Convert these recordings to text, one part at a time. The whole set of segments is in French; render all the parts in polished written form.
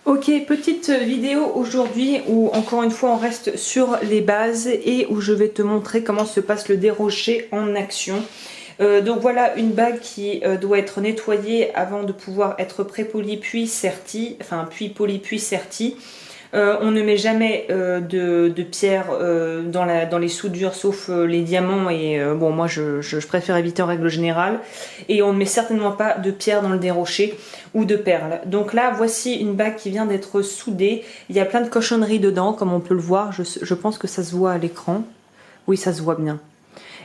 Ok, petite vidéo aujourd'hui où encore une fois on reste sur les bases et où je vais te montrer comment se passe le dérocher en action. Donc voilà une bague qui doit être nettoyée avant de pouvoir être pré-polie puis sertie, enfin puis polie puis sertie. On ne met jamais de pierre dans les soudures sauf les diamants et bon moi je préfère éviter en règle générale, et on ne met certainement pas de pierre dans le dérocher ou de perles. Donc là voici une bague qui vient d'être soudée, il y a plein de cochonneries dedans comme on peut le voir, je pense que ça se voit à l'écran, oui ça se voit bien.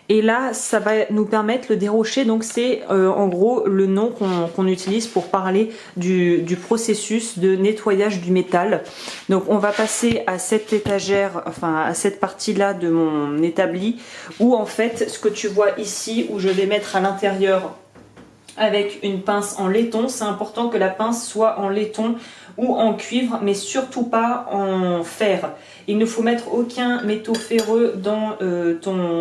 Et là, ça va nous permettre le dérocher, donc c'est en gros le nom qu'on utilise pour parler du processus de nettoyage du métal. Donc on va passer à cette étagère, enfin à cette partie-là de mon établi, où en fait ce que tu vois ici, où je vais mettre à l'intérieur avec une pince en laiton, c'est important que la pince soit en laiton ou en cuivre, mais surtout pas en fer. Il ne faut mettre aucun métaux ferreux dans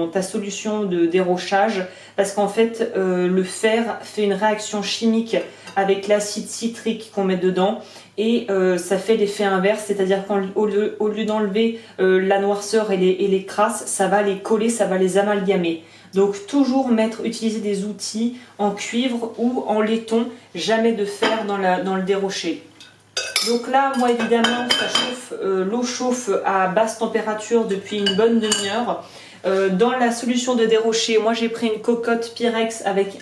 ta solution de dérochage, parce qu'en fait le fer fait une réaction chimique avec l'acide citrique qu'on met dedans, et ça fait l'effet inverse, c'est-à-dire qu'au lieu d'enlever la noirceur et les crasses, ça va les coller, ça va les amalgamer. Donc toujours utiliser des outils en cuivre ou en laiton, jamais de fer dans le dérocher. Donc là, moi évidemment, ça chauffe, l'eau chauffe à basse température depuis une bonne demi-heure. Dans la solution de dérocher, moi j'ai pris une cocotte Pyrex avec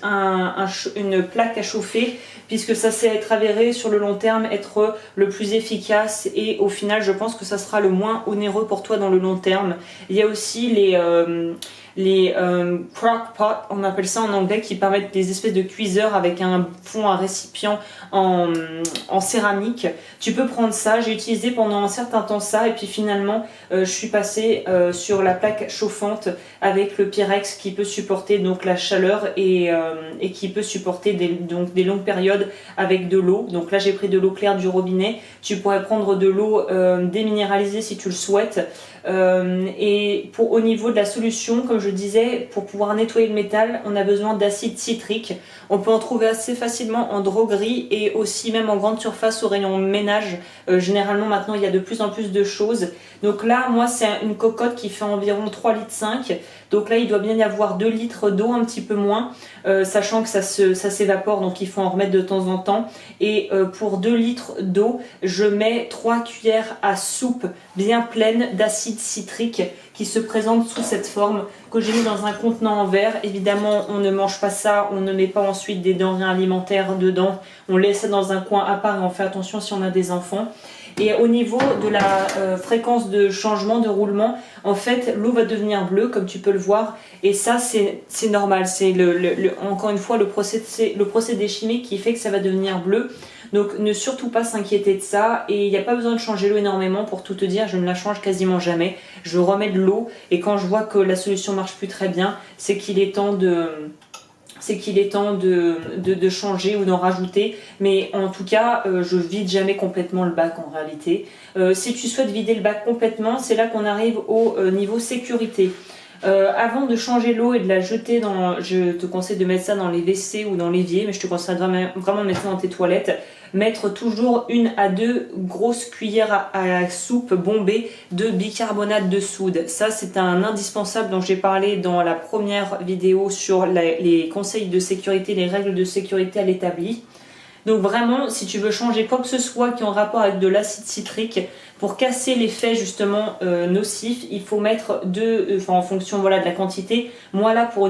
une plaque à chauffer, puisque ça s'est avéré sur le long terme être le plus efficace, et au final je pense que ça sera le moins onéreux pour toi dans le long terme. Il y a aussi les crock pot, on appelle ça en anglais, qui permettent des espèces de cuiseurs avec un fond, un récipient en céramique. Tu peux prendre ça, j'ai utilisé pendant un certain temps ça, et puis finalement je suis passée sur la plaque chauffante avec le Pyrex qui peut supporter donc la chaleur et qui peut supporter des longues périodes avec de l'eau. Donc là j'ai pris de l'eau claire du robinet, tu pourrais prendre de l'eau déminéralisée si tu le souhaites. Et au niveau de la solution, comme je disais, pour pouvoir nettoyer le métal, on a besoin d'acide citrique. On peut en trouver assez facilement en droguerie et aussi même en grande surface au rayon ménage. Généralement maintenant il y a de plus en plus de choses. Donc là moi c'est une cocotte qui fait environ 3,5 litres. Donc là il doit bien y avoir 2 litres d'eau, un petit peu moins, sachant que ça s'évapore, donc il faut en remettre de temps en temps. Et pour 2 litres d'eau, je mets 3 cuillères à soupe bien pleines d'acide citrique qui se présente sous cette forme, que j'ai mis dans un contenant en verre. Évidemment on ne mange pas ça, on ne met pas ensuite des denrées alimentaires dedans, on laisse ça dans un coin à part et on fait attention si on a des enfants. Et au niveau de la fréquence de changement, de roulement, en fait l'eau va devenir bleue comme tu peux le voir, et ça c'est normal, c'est encore une fois le procédé chimique qui fait que ça va devenir bleu. Donc ne surtout pas s'inquiéter de ça, et il n'y a pas besoin de changer l'eau énormément. Pour tout te dire, je ne la change quasiment jamais, je remets de l'eau, et quand je vois que la solution marche plus très bien, c'est qu'il est temps de changer ou d'en rajouter. Mais en tout cas je vide jamais complètement le bac en réalité. Si tu souhaites vider le bac complètement, c'est là qu'on arrive au niveau sécurité. Avant de changer l'eau et de la jeter je te conseille de mettre ça dans les WC ou dans l'évier, mais je te conseille vraiment de mettre ça dans tes toilettes. Mettre toujours 1 à 2 grosses cuillères à soupe bombées de bicarbonate de soude. Ça c'est un indispensable dont j'ai parlé dans la première vidéo sur les conseils de sécurité, les règles de sécurité à l'établi. Donc vraiment, si tu veux changer quoi que ce soit qui est en rapport avec de l'acide citrique, pour casser l'effet justement nocif, il faut mettre en fonction voilà, de la quantité. Moi là, pour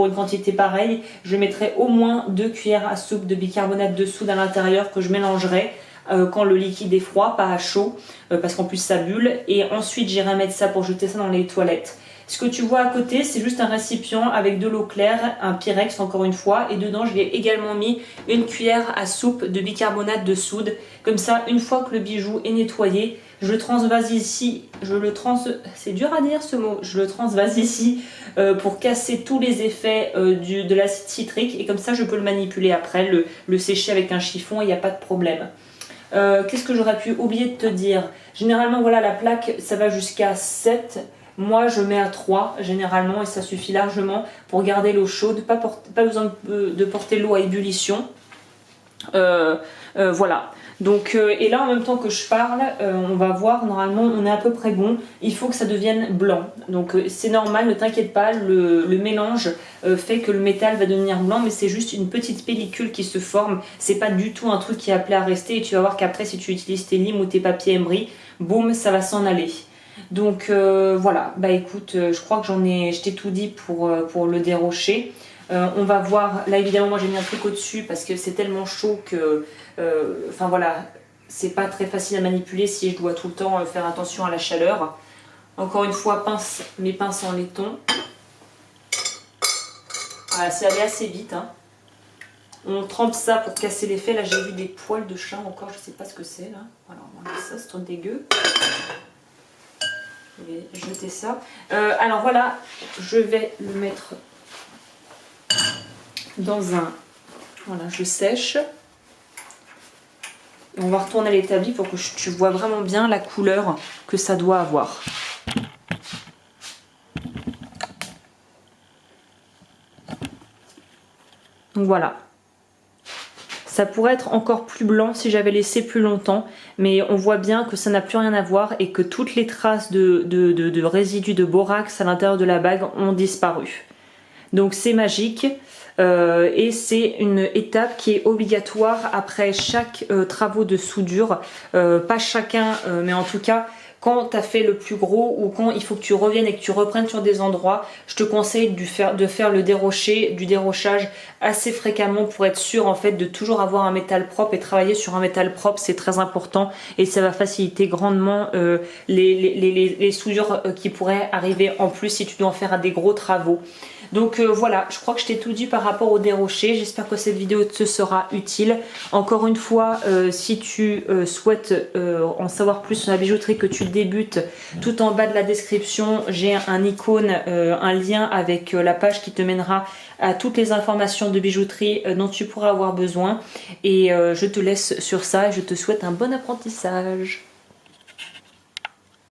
une quantité pareille, je mettrai au moins 2 cuillères à soupe de bicarbonate de soude à l'intérieur, que je mélangerai quand le liquide est froid, pas à chaud, parce qu'en plus ça bulle. Et ensuite j'irai mettre ça pour jeter ça dans les toilettes. Ce que tu vois à côté, c'est juste un récipient avec de l'eau claire, un Pyrex encore une fois, et dedans je lui ai également mis 1 cuillère à soupe de bicarbonate de soude. Comme ça, une fois que le bijou est nettoyé, je le transvase ici, c'est dur à dire ce mot, je le transvase ici pour casser tous les effets de l'acide citrique, et comme ça je peux le manipuler après, le sécher avec un chiffon, il n'y a pas de problème. Qu'est-ce que j'aurais pu oublier de te dire? Généralement voilà, la plaque ça va jusqu'à 7. Moi je mets à 3 généralement, et ça suffit largement pour garder l'eau chaude, pas besoin de porter l'eau à ébullition. Voilà. Donc, et là en même temps que je parle, on va voir, normalement on est à peu près bon. Il faut que ça devienne blanc. Donc c'est normal, ne t'inquiète pas, le mélange fait que le métal va devenir blanc, mais c'est juste une petite pellicule qui se forme. C'est pas du tout un truc qui est appelé à rester, et tu vas voir qu'après si tu utilises tes limes ou tes papiers emery, boum, ça va s'en aller. Donc voilà, bah écoute, je crois que je t'ai tout dit pour le dérocher. On va voir, là évidemment moi j'ai mis un truc au-dessus parce que c'est tellement chaud que, enfin voilà, c'est pas très facile à manipuler si je dois tout le temps faire attention à la chaleur. Encore une fois, mes pinces en laiton. Voilà, c'est allé assez vite, hein. On trempe ça pour casser l'effet. Là j'ai vu des poils de chat encore, je sais pas ce que c'est là. Voilà, on va enlever ça, c'est trop dégueu. Je vais jeter ça. Alors voilà, je vais le mettre dans un... Voilà, je sèche. Et on va retourner à l'établi pour que tu vois vraiment bien la couleur que ça doit avoir. Donc voilà. Ça pourrait être encore plus blanc si j'avais laissé plus longtemps, mais on voit bien que ça n'a plus rien à voir et que toutes les traces de résidus de borax à l'intérieur de la bague ont disparu. Donc c'est magique. Et c'est une étape qui est obligatoire après chaque travaux de soudure, pas chacun, mais en tout cas quand tu as fait le plus gros ou quand il faut que tu reviennes et que tu reprennes sur des endroits, je te conseille de faire le dérochage assez fréquemment pour être sûr en fait de toujours avoir un métal propre, et travailler sur un métal propre c'est très important et ça va faciliter grandement les soudures qui pourraient arriver en plus si tu dois en faire des gros travaux. Donc voilà, je crois que je t'ai tout dit par rapport au dérocher. J'espère que cette vidéo te sera utile. Encore une fois, si tu souhaites en savoir plus sur la bijouterie, que tu débutes, tout en bas de la description, j'ai un icône, un lien avec la page qui te mènera à toutes les informations de bijouterie dont tu pourras avoir besoin. Et je te laisse sur ça et je te souhaite un bon apprentissage.